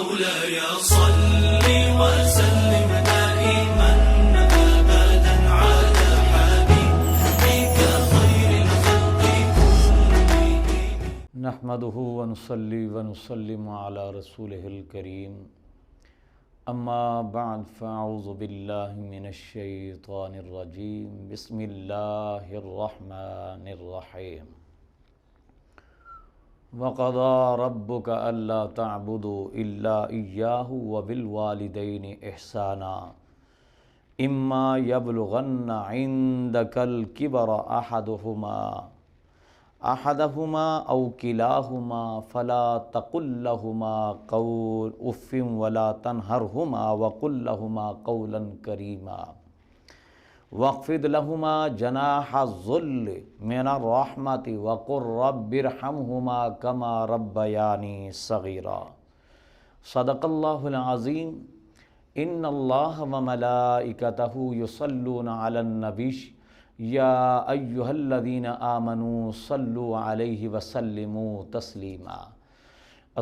مولاي صل وسلم دائما أبدا على حبيبك خير الخلق كلهم. نحمده ونصلي ونسلم على رسوله الكريم. اما بعد فاعوذ باللہ من الشیطان الرجیم. بسم اللہ الرحمن الرحیم. وَقَضَى رَبُّكَ أَلَّا تَعْبُدُوا إِلَّا إِيَّاهُ وَبِالْوَالِدَيْنِ إِحْسَانًا إِمَّا يَبْلُغَنَّ عِندَكَ الْكِبَرَ أَحَدُهُمَا أَوْ كِلَاهُمَا فَلَا تَقُل لَّهُمَا أُفٍّ وَلَا تَنْهَرْهُمَا وَقُل لَّهُمَا قَوْلًا كَرِيمًا واخفض لهما جناح الذل من الرحمة وقل رب ارحمهما كما ربياني صغيرا. صدق الله العظيم. إن الله وملائكته يصلون على النبي يا أيها الذين آمنوا صلوا عليه وسلموا تسليما.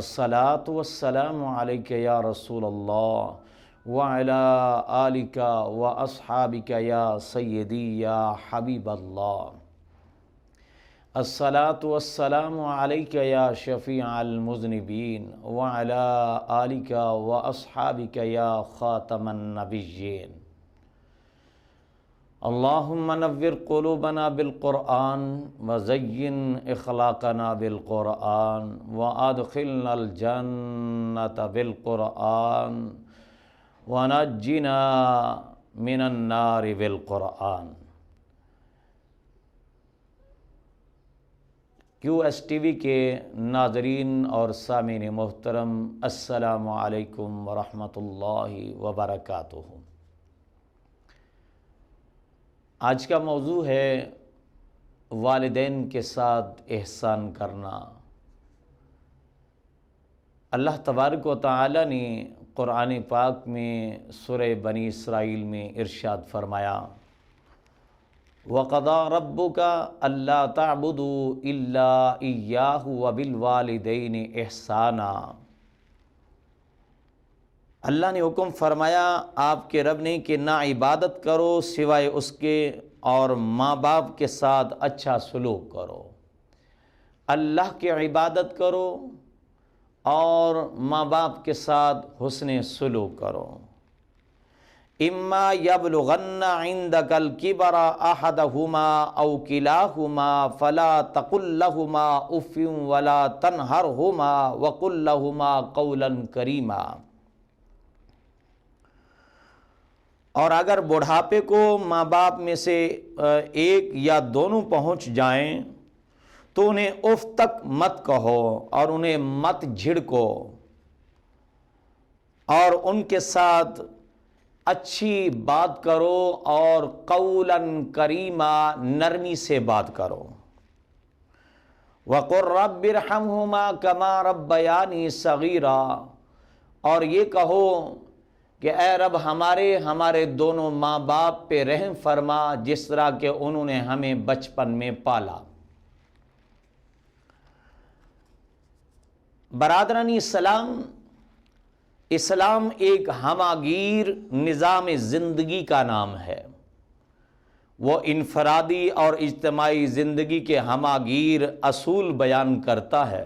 الصلاة والسلام عليك يا رسول الله وعلى آلك وأصحابك يا سيدي يا حبيب الله. الصلاة والسلام عليك يا شفيع المذنبين وعلى آلك وأصحابك يا خاتم النبيين. اللهم نور قلوبنا بالقرآن وزين اخلاقنا بالقرآن وادخلنا الجنة بالقرآن وَنَجِّنَا مِنَ النَّارِ بِالْقُرْآنِ. کیو ایس ٹی وی کے ناظرین اور سامعین محترم، السلام علیکم ورحمۃ اللہ وبرکاتہ. آج کا موضوع ہے والدین کے ساتھ احسان کرنا. اللہ تبارک و تعالی نے قرآن پاک میں سورہ بنی اسرائیل میں ارشاد فرمایا وَقَضَى رَبُّكَ أَلَّا تَعْبُدُوا إِلَّا إِيَّاهُ وَبِالْوَالِدَيْنِ إِحْسَانًا. اللہ نے حکم فرمایا آپ کے رب نے کہ نہ عبادت کرو سوائے اس کے اور ماں باپ کے ساتھ اچھا سلوک کرو. اللہ کی عبادت کرو اور ماں باپ کے ساتھ حسن سلوک کرو. اما یبلغن عندک الکبر احدہما او کلاہما فلا تقل لہما اف ولا تنہرہما وقل لہما قولا کریما. اور اگر بڑھاپے کو ماں باپ میں سے ایک یا دونوں پہنچ جائیں تو انہیں اف تک مت کہو اور انہیں مت جھڑکو اور ان کے ساتھ اچھی بات کرو اور قولاً کریما نرمی سے بات کرو. وَقُلْ رَبِّ ارْحَمْهُمَا كَمَا رَبَّيَانِي صَغِيرًا. اور یہ کہو کہ اے رب ہمارے دونوں ماں باپ پہ رحم فرما جس طرح کہ انہوں نے ہمیں بچپن میں پالا. برادران اسلام ایک ہماگیر نظام زندگی کا نام ہے. وہ انفرادی اور اجتماعی زندگی کے ہماگیر اصول بیان کرتا ہے.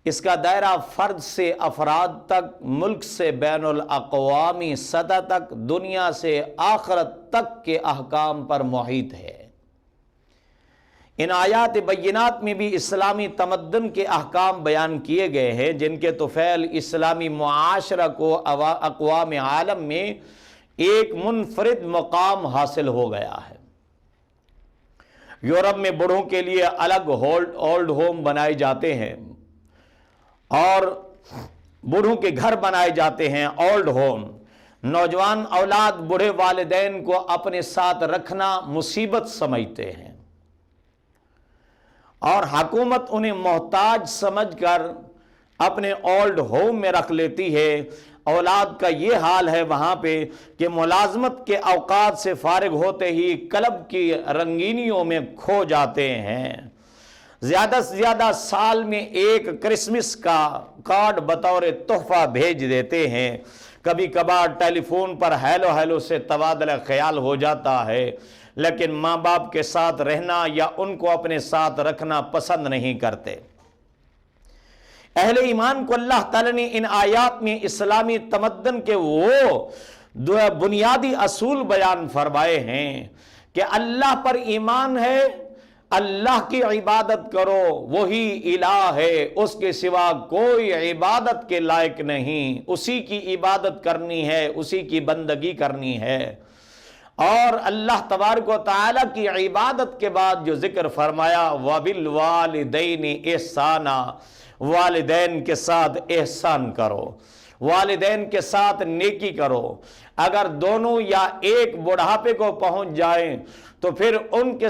اس کا دائرہ فرد سے افراد تک، ملک سے بین الاقوامی سطح تک، دنیا سے آخرت تک کے احکام پر محیط ہے. ان آیات بینات میں بھی اسلامی تمدن کے احکام بیان کیے گئے ہیں جن کے طفیل اسلامی معاشرہ کو اقوام عالم میں ایک منفرد مقام حاصل ہو گیا ہے. یورپ میں بوڑھوں کے لیے الگ اولڈ ہوم بنائے جاتے ہیں اور بوڑھوں کے گھر بنائے جاتے ہیں اولڈ ہوم. نوجوان اولاد بوڑھے والدین کو اپنے ساتھ رکھنا مصیبت سمجھتے ہیں اور حکومت انہیں محتاج سمجھ کر اپنے اولڈ ہوم میں رکھ لیتی ہے. اولاد کا یہ حال ہے وہاں پہ کہ ملازمت کے اوقات سے فارغ ہوتے ہی کلب کی رنگینیوں میں کھو جاتے ہیں. زیادہ سے زیادہ سال میں ایک کرسمس کا کارڈ بطور تحفہ بھیج دیتے ہیں، کبھی کبھار ٹیلی فون پر ہیلو ہیلو سے تبادلہ خیال ہو جاتا ہے، لیکن ماں باپ کے ساتھ رہنا یا ان کو اپنے ساتھ رکھنا پسند نہیں کرتے۔ اہل ایمان کو اللہ تعالیٰ نے ان آیات میں اسلامی تمدن کے وہ بنیادی اصول بیان فرمائے ہیں کہ اللہ پر ایمان ہے، اللہ کی عبادت کرو، وہی الہ ہے، اس کے سوا کوئی عبادت کے لائق نہیں، اسی کی عبادت کرنی ہے، اسی کی بندگی کرنی ہے۔ اور اللہ تبارک و تعالیٰ کی عبادت کے بعد جو ذکر فرمایا وَبِالْوَالِدَيْنِ احسانا، والدین کے ساتھ احسان کرو، والدین کے ساتھ نیکی کرو۔ اگر دونوں یا ایک بڑھاپے کو پہنچ جائیں تو پھر ان کے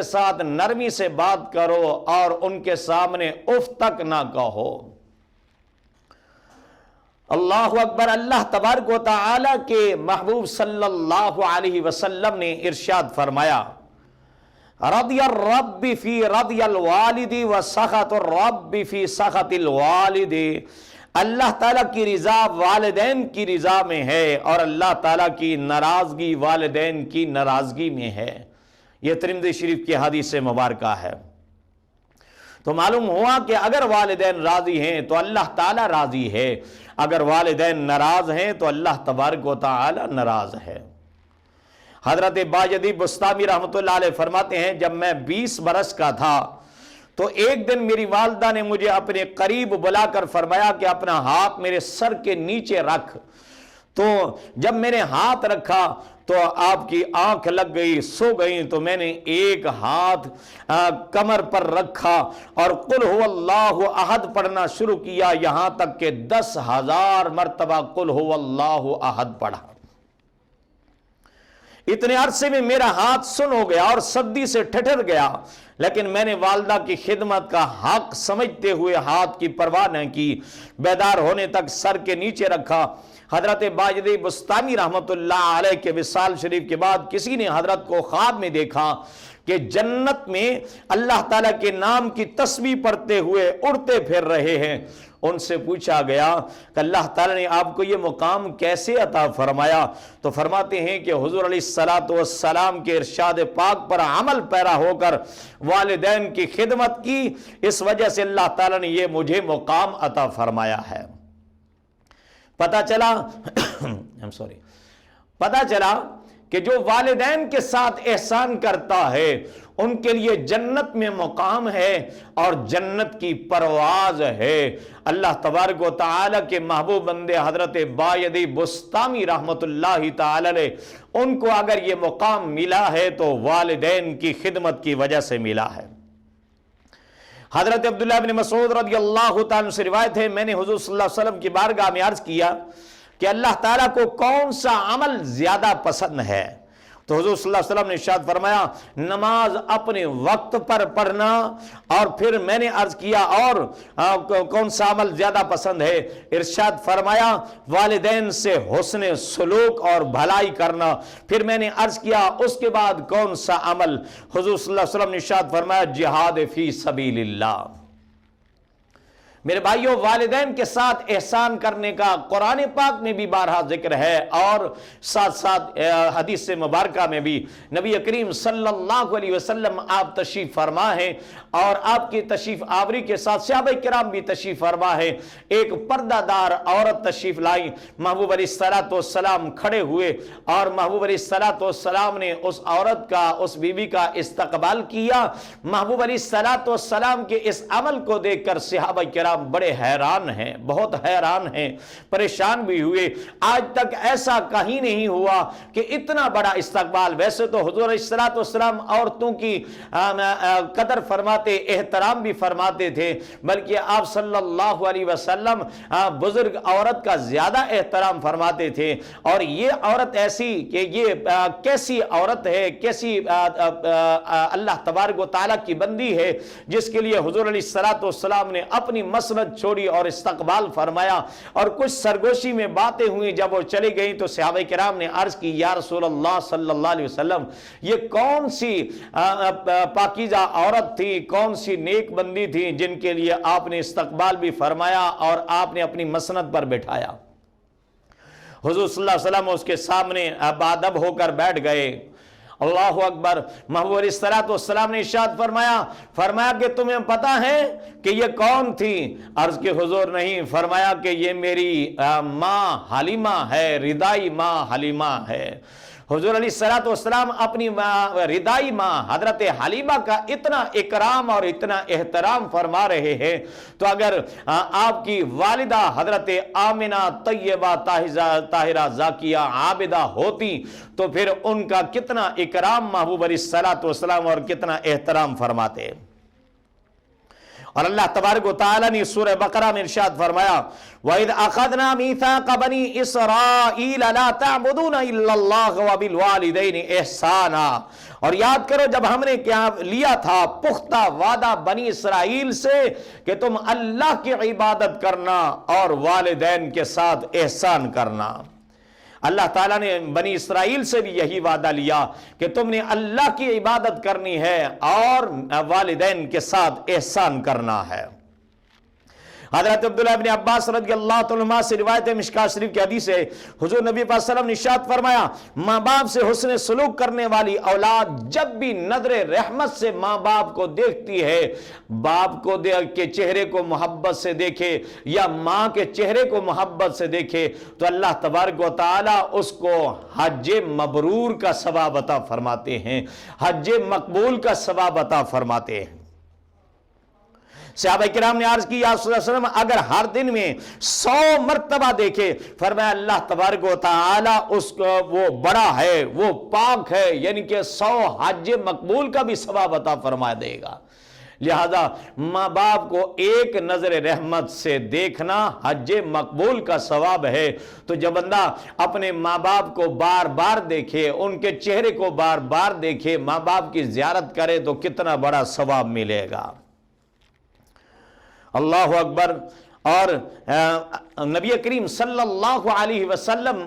ساتھ نرمی سے بات کرو اور ان کے سامنے اف تک نہ کہو۔ اللہ اکبر۔ اللہ تبارک و تعالی کے محبوب صلی اللہ علیہ وسلم نے ارشاد فرمایا رضی الرب فی رضی الوالد و سخط الرب فی سخط الوالد، اللہ تعالیٰ کی رضا والدین کی رضا میں ہے اور اللہ تعالیٰ کی ناراضگی والدین کی ناراضگی میں ہے۔ یہ ترمذی شریف کی حدیث مبارکہ ہے۔ تو معلوم ہوا کہ اگر والدین راضی ہیں تو اللہ تعالیٰ راضی ہے، اگر والدین ناراض ہیں تو اللہ تبارک و تعالیٰ ناراض ہے۔ حضرت باجدی بسطامی رحمۃ اللہ علیہ فرماتے ہیں جب میں 20 برس کا تھا تو ایک دن میری والدہ نے مجھے اپنے قریب بلا کر فرمایا کہ اپنا ہاتھ میرے سر کے نیچے رکھ۔ تو جب میں نے ہاتھ رکھا تو آپ کی آنکھ لگ گئی، سو گئی، تو میں نے ایک ہاتھ کمر پر رکھا اور قل هو اللہ احد پڑھنا شروع کیا، یہاں تک کہ 10,000 مرتبہ قل هو اللہ احد پڑھا۔ اتنے عرصے میں میرا ہاتھ سن ہو گیا اور سردی سے ٹھٹر گیا، لیکن میں نے والدہ کی خدمت کا حق سمجھتے ہوئے ہاتھ کی پرواہ نہ کی، بیدار ہونے تک سر کے نیچے رکھا۔ حضرت باجدی بسطامی رحمت اللہ علیہ کے وصال شریف کے بعد کسی نے حضرت کو خواب میں دیکھا کہ جنت میں اللہ تعالیٰ کے نام کی تسبیح پڑھتے ہوئے اڑتے پھر رہے ہیں۔ ان سے پوچھا گیا کہ اللہ تعالیٰ نے آپ کو یہ مقام کیسے عطا فرمایا؟ تو فرماتے ہیں کہ حضور علیہ السلام کے ارشاد پاک پر عمل پیرا ہو کر والدین کی خدمت کی، اس وجہ سے اللہ تعالیٰ نے یہ مجھے مقام عطا فرمایا ہے۔ پتہ چلا کہ جو والدین کے ساتھ احسان کرتا ہے ان کے لیے جنت میں مقام ہے اور جنت کی پرواز ہے۔ اللہ تبارک و تعالی کے محبوب بندے حضرت باجدی بسطامی رحمت اللہ تعالی علیہ، ان کو اگر یہ مقام ملا ہے تو والدین کی خدمت کی وجہ سے ملا ہے۔ حضرت عبداللہ بن مسعود رضی اللہ تعالیٰ سے روایت ہے، میں نے حضور صلی اللہ علیہ وسلم کی بارگاہ میں عرض کیا کہ اللہ تعالیٰ کو کون سا عمل زیادہ پسند ہے؟ تو حضور صلی اللہ علیہ وسلم نے ارشاد فرمایا نماز اپنے وقت پر پڑھنا، اور پھر میں نے عرض کیا اور کون سا عمل زیادہ پسند ہے؟ ارشاد فرمایا والدین سے حسن سلوک اور بھلائی کرنا۔ پھر میں نے عرض کیا اس کے بعد کون سا عمل؟ حضور صلی اللہ علیہ وسلم نے ارشاد فرمایا جہاد فی سبیل اللہ۔ میرے بھائیوں، والدین کے ساتھ احسان کرنے کا قرآن پاک میں بھی بارہا ذکر ہے اور ساتھ ساتھ حدیث مبارکہ میں بھی۔ نبی کریم صلی اللہ علیہ وسلم آپ تشریف فرما ہیں اور آپ کی تشریف آوری کے ساتھ صحابہ کرام بھی تشریف فرما ہے۔ ایک پردہ دار عورت تشریف لائی، محبوب علیہ السلام کھڑے ہوئے اور محبوب علیہ السلام نے اس عورت کا، اس بیوی کا استقبال کیا۔ محبوب علیہ السلام کے اس عمل کو دیکھ کر صحابہ کرام بڑے حیران ہیں، بہت حیران ہیں، پریشان بھی ہوئے۔ آج تک ایسا کہیں نہیں ہوا کہ اتنا بڑا استقبال۔ ویسے تو حضور علیہ السلام عورتوں کی قدر فرماتے، احترام بھی فرماتے تھے، بلکہ آپ صلی اللہ علیہ وسلم بزرگ عورت کا زیادہ احترام فرماتے تھے۔ اور یہ عورت ایسی کہ یہ کیسی عورت ہے، کیسی اللہ تبارک و تعالیٰ کی بندی ہے جس کے لیے حضور علیہ السلام نے اپنی مسجد مسند چھوڑی اور استقبال فرمایا اور کچھ سرگوشی میں باتیں ہوئی. جب وہ چلی گئی تو صحابہ کرام نے عرض کی یا رسول اللہ صلی اللہ علیہ وسلم یہ کون سی پاکیزہ عورت تھی, کون سی نیک بندی تھی جن کے لیے آپ نے استقبال بھی فرمایا اور آپ نے اپنی مسند پر بٹھایا. حضور صلی اللہ علیہ وسلم اس کے سامنے بادب ہو کر بیٹھ گئے. اللہ اکبر. محبوب علیہ الصلوۃ والسلام نے ارشاد فرمایا کہ تمہیں پتہ ہے کہ یہ کون تھی؟ عرض کہ حضور نہیں. فرمایا کہ یہ میری ماں حلیمہ ہے, رضائی ماں حلیمہ ہے. حضور علیہ الصلوۃ والسلام اپنی رضائی ماں حضرت حلیمہ کا اتنا اکرام اور اتنا احترام فرما رہے ہیں, تو اگر آپ کی والدہ حضرت آمنہ طیبہ طاہرہ زاکیہ عابدہ ہوتی تو پھر ان کا کتنا اکرام محبوب علیہ الصلوۃ والسلام اور کتنا احترام فرماتے. اور اللہ تبارک و تعالیٰ نے سورہ بقرہ میں ارشاد فرمایا وَإِذْ أَخَذْنَا مِيثَاقَ بَنِي إِسْرَائِيلَ لَا تَعْبُدُونَ إِلَّا اللَّهَ وَبِالْوَالِدَيْنِ إِحْسَانًا. اور یاد کرو جب ہم نے کیا لیا تھا پختہ وعدہ بنی اسرائیل سے کہ تم اللہ کی عبادت کرنا اور والدین کے ساتھ احسان کرنا. اللہ تعالیٰ نے بنی اسرائیل سے بھی یہی وعدہ لیا کہ تم نے اللہ کی عبادت کرنی ہے اور والدین کے ساتھ احسان کرنا ہے. حضرت عبداللہ ابن عباس رضی اللہ عنہما سے روایت مشکاۃ شریف کی حدیث ہے, حضور نبی پاک صلی اللہ علیہ وسلم نے ارشاد فرمایا ماں باپ سے حسن سلوک کرنے والی اولاد جب بھی نظر رحمت سے ماں باپ کو دیکھتی ہے, باپ کو دیکھ کے چہرے کو محبت سے دیکھے یا ماں کے چہرے کو محبت سے دیکھے تو اللہ تبارک و تعالی اس کو حج مبرور کا ثواب عطا فرماتے ہیں, حج مقبول کا ثواب عطا فرماتے ہیں. صحابہ کرام نے عرض کی یا رسول اللہ صلی اللہ علیہ وسلم اگر ہر دن میں 100 مرتبہ دیکھے, فرمایا اللہ تبارک و تعالی اس کو وہ بڑا ہے, وہ پاک ہے, یعنی کہ 100 حج مقبول کا بھی ثواب عطا فرما دے گا. لہذا ماں باپ کو ایک نظر رحمت سے دیکھنا حج مقبول کا ثواب ہے. تو جب بندہ اپنے ماں باپ کو بار بار دیکھے, ان کے چہرے کو بار بار دیکھے, ماں باپ کی زیارت کرے تو کتنا بڑا ثواب ملے گا. اللہ اکبر. اور نبی کریم صلی اللہ علیہ وسلم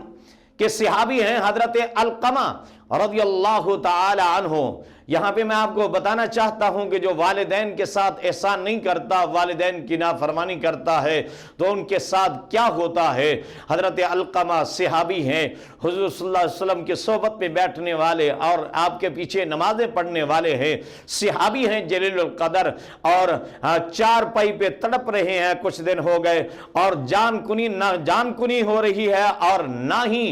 کے صحابی ہیں حضرت علقمہ رضی اللہ تعالی عنہ. یہاں پہ میں آپ کو بتانا چاہتا ہوں کہ جو والدین کے ساتھ احسان نہیں کرتا, والدین کی نافرمانی کرتا ہے تو ان کے ساتھ کیا ہوتا ہے. حضرت علقمہ صحابی ہیں, حضور صلی اللہ علیہ وسلم کے صحبت میں بیٹھنے والے اور آپ کے پیچھے نمازیں پڑھنے والے ہیں, صحابی ہیں جلیل القدر, اور 4 پائی پہ تڑپ رہے ہیں, کچھ دن ہو گئے اور جان کنی ہو رہی ہے اور نہ ہی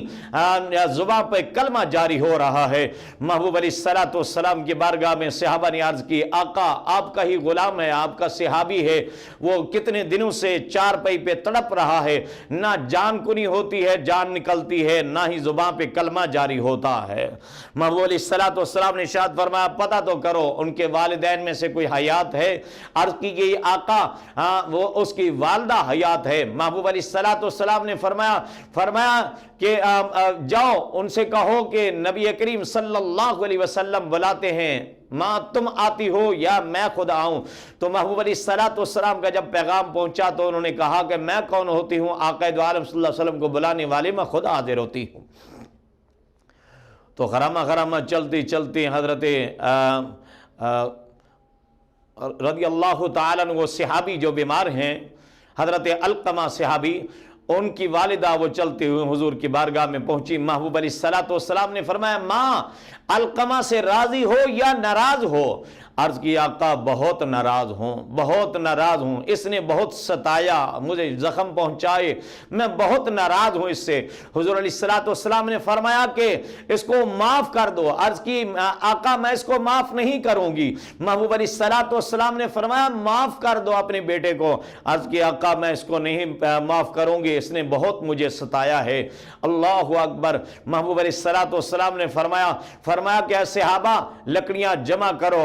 زبان پہ کلمہ جاری ہو رہا ہے. محبوب علیہ الصلوۃ والسلام کی بارگاہ میں صحابہ نے عرض کی آقا آپ کا ہی غلام ہے, آپ کا صحابی ہے, وہ کتنے دنوں سے 4 پائی پہ تڑپ رہا ہے, نہ جان کنی ہوتی ہے, جان نکلتی ہے, نہ ہی زبان پہ کلمہ جاری ہوتا ہے. محبوب علیہ الصلوۃ والسلام نے ارشاد فرمایا پتہ تو کرو ان کے والدین میں سے کوئی حیات ہے؟ عرض کی گئی آقا وہ اس کی والدہ حیات ہے. محبوب علیہ الصلوۃ والسلام نے فرمایا کہ جاؤ ان سے کہو کہ نبی کریم صلی اللہ علیہ وسلم بلاتے ہیں, ماں تم آتی ہو یا میں خود آؤں. تو محبوب علیہ الصلوۃ والسلام کا جب پیغام پہنچا تو انہوں نے کہا کہ میں کون ہوتی ہوں, آقا دو عالم صلی اللہ علیہ وسلم کو بلانے والی میں خود حاضر ہوتی ہوں. تو غرامہ چلتی حضرت رضی اللہ تعالیٰ عنہ وہ صحابی جو بیمار ہیں, حضرت علقمہ صحابی, ان کی والدہ وہ چلتے ہوئے حضور کی بارگاہ میں پہنچی. محبوب علیہ الصلوۃ والسلام نے فرمایا ماں علقمہ سے راضی ہو یا ناراض ہو؟ عرض کی آقا بہت ناراض ہوں, اس نے بہت ستایا, مجھے زخم پہنچائے, میں بہت ناراض ہوں اس سے. حضور علیہ الصلوۃ والسلام نے فرمایا کہ اس کو معاف کر دو. عرض کی آقا میں اس کو معاف نہیں کروں گی. محبوب علیہ الصلوۃ والسلام نے فرمایا معاف کر دو اپنے بیٹے کو. عرض کی آقا میں اس کو نہیں معاف کروں گی, اس نے بہت مجھے ستایا ہے. اللہ اکبر. محبوب علیہ الصلوۃ والسلام نے فرمایا کہ اے صحابہ لکڑیاں جمع کرو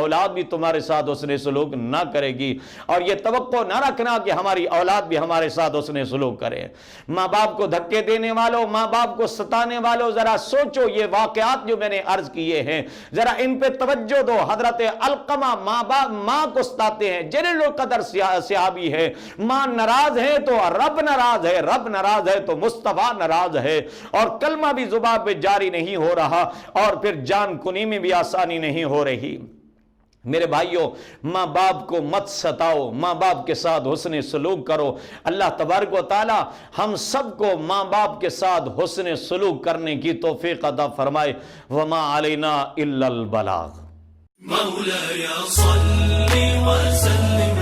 اولاد بھی تمہارے ساتھ حسن سلوک نہ کرے گی، اور یہ توقع نہ رکھنا کہ ہماری اولاد بھی ہمارے ساتھ حسن سلوک کرے۔ ماں باپ کو دھکے دینے والوں، ماں باپ کو ستانے والوں، ذرا سوچو یہ واقعات جو میں نے عرض کیے ہیں، ذرا ان پہ توجہ دو۔ حضرت علقمہ ماں کو ستاتے ہیں، جلیل القدر صحابی ہے، ماں ناراض ہے تو رب ناراض ہے، رب ناراض ہے تو مصطفیٰ ناراض ہے، اور کلمہ بھی زبان پہ جاری نہیں ہو رہا، اور پھر جان کنی میں بھی آسانی نہیں ہو رہی۔ میرے بھائیوں، ماں باپ کو مت ستاؤ، ماں باپ کے ساتھ حسن سلوک کرو۔ اللہ تبارک و تعالی ہم سب کو ماں باپ کے ساتھ حسن سلوک کرنے کی توفیق عطا فرمائے۔ وما علینا الا البلاغ۔ مولاي صل وسلم